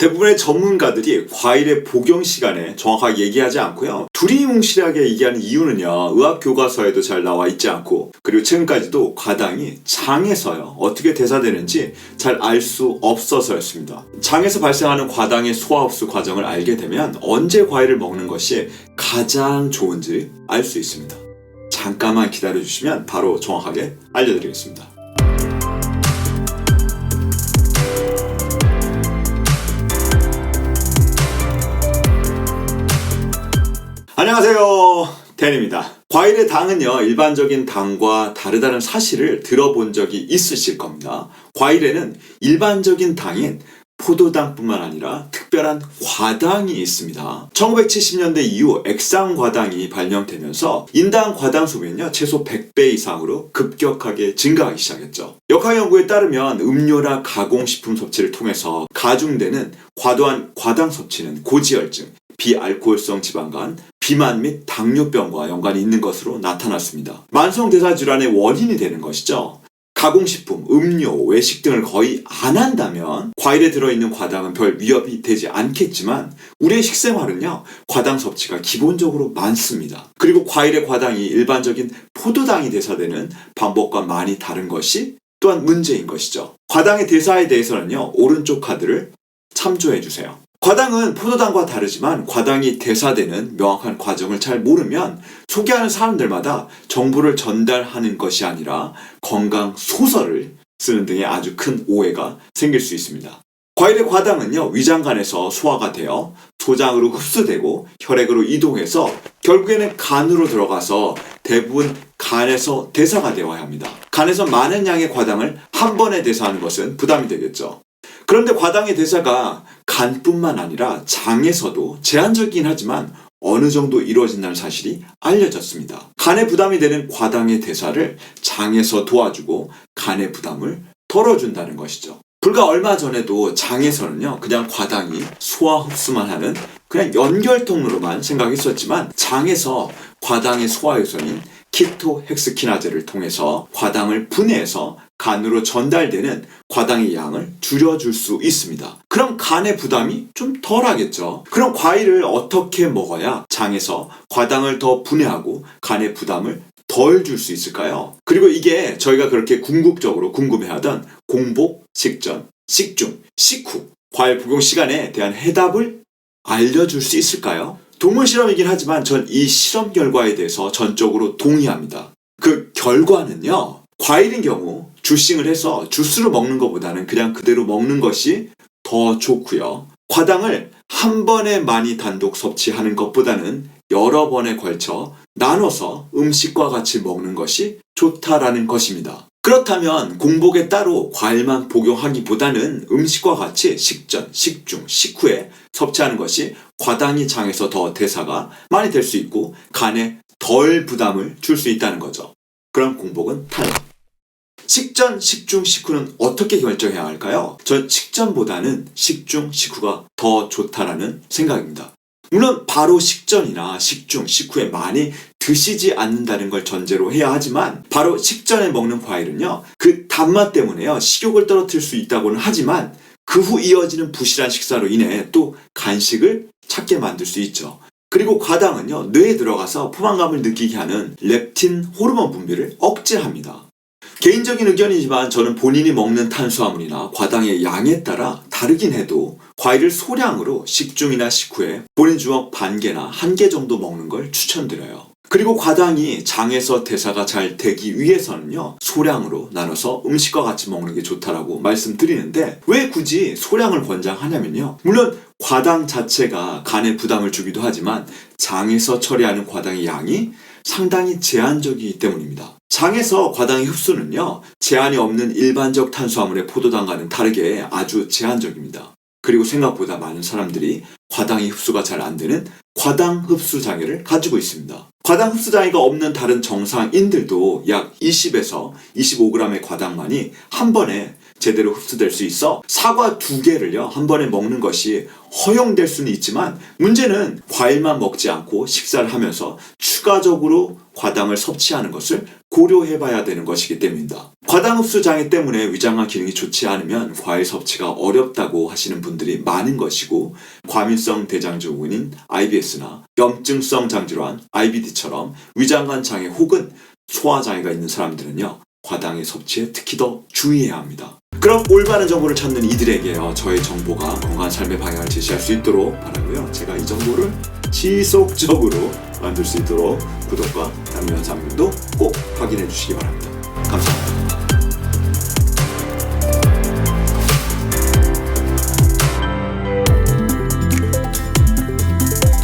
대부분의 전문가들이 과일의 복용 시간에 정확하게 얘기하지 않고요. 두리뭉실하게 얘기하는 이유는요. 의학 교과서에도 잘 나와 있지 않고, 그리고 최근까지도 과당이 장에서요 어떻게 대사되는지 잘 알 수 없어서였습니다. 장에서 발생하는 과당의 소화 흡수 과정을 알게 되면 언제 과일을 먹는 것이 가장 좋은지 알 수 있습니다. 잠깐만 기다려 주시면 바로 정확하게 알려드리겠습니다. 안녕하세요, 댄입니다. 과일의 당은요 일반적인 당과 다르다는 사실을 들어본 적이 있으실 겁니다. 과일에는 일반적인 당인 포도당뿐만 아니라 특별한 과당이 있습니다. 1970년대 이후 액상과당이 발명되면서 인당 과당 소비는요 최소 100배 이상으로 급격하게 증가하기 시작했죠. 역학 연구에 따르면 음료나 가공식품 섭취를 통해서 가중되는 과도한 과당 섭취는 고지혈증, 비알코올성 지방간, 비만 및 당뇨병과 연관이 있는 것으로 나타났습니다. 만성대사질환의 원인이 되는 것이죠. 가공식품, 음료, 외식 등을 거의 안 한다면 과일에 들어있는 과당은 별 위협이 되지 않겠지만 우리의 식생활은요 과당 섭취가 기본적으로 많습니다. 그리고 과일의 과당이 일반적인 포도당이 대사되는 방법과 많이 다른 것이 또한 문제인 것이죠. 과당의 대사에 대해서는요 오른쪽 카드를 참조해 주세요. 과당은 포도당과 다르지만 과당이 대사되는 명확한 과정을 잘 모르면 소개하는 사람들마다 정보를 전달하는 것이 아니라 건강 소설을 쓰는 등의 아주 큰 오해가 생길 수 있습니다. 과일의 과당은요 위장관에서 소화가 되어 소장으로 흡수되고 혈액으로 이동해서 결국에는 간으로 들어가서 대부분 간에서 대사가 되어야 합니다. 간에서 많은 양의 과당을 한 번에 대사하는 것은 부담이 되겠죠. 그런데 과당의 대사가 간뿐만 아니라 장에서도 제한적이긴 하지만 어느 정도 이루어진다는 사실이 알려졌습니다. 간에 부담이 되는 과당의 대사를 장에서 도와주고 간의 부담을 덜어준다는 것이죠. 불과 얼마 전에도 장에서는요 그냥 과당이 소화 흡수만 하는 그냥 연결통로로만 생각했었지만 장에서 과당의 소화 요소인 키토헥스키나제를 통해서 과당을 분해해서 간으로 전달되는 과당의 양을 줄여줄 수 있습니다. 그럼 간의 부담이 좀 덜하겠죠. 그럼 과일을 어떻게 먹어야 장에서 과당을 더 분해하고 간의 부담을 덜 줄 수 있을까요? 그리고 이게 저희가 그렇게 궁극적으로 궁금해하던 공복, 식전, 식중, 식후 과일 복용 시간에 대한 해답을 알려줄 수 있을까요? 동물 실험이긴 하지만 전 이 실험 결과에 대해서 전적으로 동의합니다. 그 결과는요 과일인 경우 주싱을 해서 주스로 먹는 것보다는 그냥 그대로 먹는 것이 더 좋고요. 과당을 한 번에 많이 단독 섭취하는 것보다는 여러 번에 걸쳐 나눠서 음식과 같이 먹는 것이 좋다라는 것입니다. 그렇다면 공복에 따로 과일만 복용하기보다는 음식과 같이 식전, 식중, 식후에 섭취하는 것이 과당이 장에서 더 대사가 많이 될 수 있고 간에 덜 부담을 줄 수 있다는 거죠. 그럼 공복은 탈락. 식전, 식중, 식후는 어떻게 결정해야 할까요? 전 식전보다는 식중, 식후가 더 좋다라는 생각입니다. 물론 바로 식전이나 식중, 식후에 많이 드시지 않는다는 걸 전제로 해야 하지만 바로 식전에 먹는 과일은요 그 단맛 때문에요 식욕을 떨어뜨릴 수 있다고는 하지만 그 후 이어지는 부실한 식사로 인해 또 간식을 찾게 만들 수 있죠. 그리고 과당은요 뇌에 들어가서 포만감을 느끼게 하는 렙틴 호르몬 분비를 억제합니다. 개인적인 의견이지만 저는 본인이 먹는 탄수화물이나 과당의 양에 따라 다르긴 해도 과일을 소량으로 식중이나 식후에 본인 주먹 반 개나 한 개 정도 먹는 걸 추천드려요. 그리고 과당이 장에서 대사가 잘 되기 위해서는요 소량으로 나눠서 음식과 같이 먹는 게 좋다라고 말씀드리는데 왜 굳이 소량을 권장하냐면요 물론 과당 자체가 간에 부담을 주기도 하지만 장에서 처리하는 과당의 양이 상당히 제한적이기 때문입니다. 장에서 과당의 흡수는요 제한이 없는 일반적 탄수화물의 포도당과는 다르게 아주 제한적입니다. 그리고 생각보다 많은 사람들이 과당의 흡수가 잘 안 되는 과당 흡수 장애를 가지고 있습니다. 과당 흡수 장애가 없는 다른 정상인들도 약 20에서 25g의 과당만이 한 번에 제대로 흡수될 수 있어 사과 2개를요 한 번에 먹는 것이 허용될 수는 있지만 문제는 과일만 먹지 않고 식사를 하면서 추가적으로 과당을 섭취하는 것을 고려해봐야 되는 것이기 때문입니다. 과당 흡수 장애 때문에 위장관 기능이 좋지 않으면 과일 섭취가 어렵다고 하시는 분들이 많은 것이고 과민성 대장증후군인 IBS나 염증성 장질환 IBD처럼 위장관 장애 혹은 소화장애가 있는 사람들은요 과당의 섭취에 특히 더 주의해야 합니다. 그럼 올바른 정보를 찾는 이들에게요 저의 정보가 건강한 삶의 방향을 제시할 수 있도록 바라고요. 제가 이 정보를 지속적으로 만들 수 있도록 구독과 알림 영상도 꼭 확인해 주시기 바랍니다. 감사합니다.